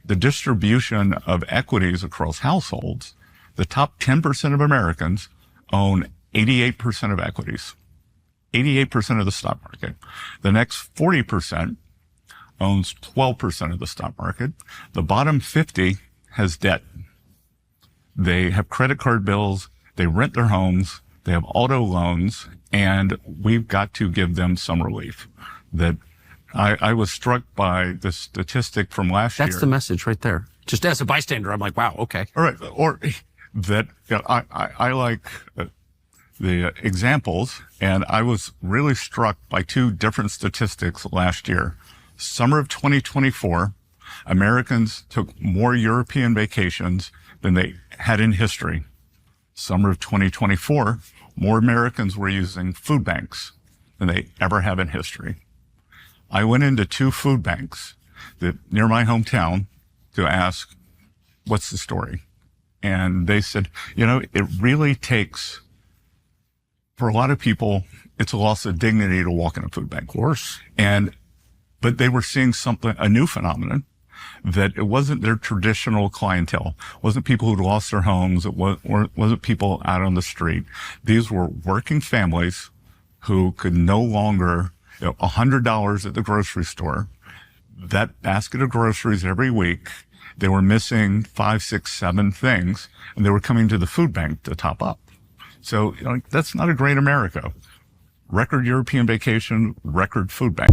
the distribution of equities across households, the top 10% of Americans own 88% of equities, 88% of the stock market. The next 40% owns 12% of the stock market. The bottom 50 has debt. They have credit card bills. They rent their homes. They have auto loans, and we've got to give them some relief. That I was struck by the statistic from last year. That's the message right there. Just as a bystander, I'm like, wow, okay. All right. Or that, I like the examples, and I was really struck by two different statistics last year. Summer of 2024, Americans took more European vacations than they had in history. Summer of 2024, more Americans were using food banks than they ever have in history. I went into two food banks near my hometown to ask, what's the story? And they said, it really takes, for a lot of people, it's a loss of dignity to walk in a food bank. Of course. But they were seeing a new phenomenon, that it wasn't their traditional clientele. It wasn't people who'd lost their homes. It wasn't people out on the street. These were working families who could no longer, $100 at the grocery store, that basket of groceries every week, they were missing 5, 6, 7 things, and they were coming to the food bank to top up. So, that's not a great America. Record European vacation, record food bank.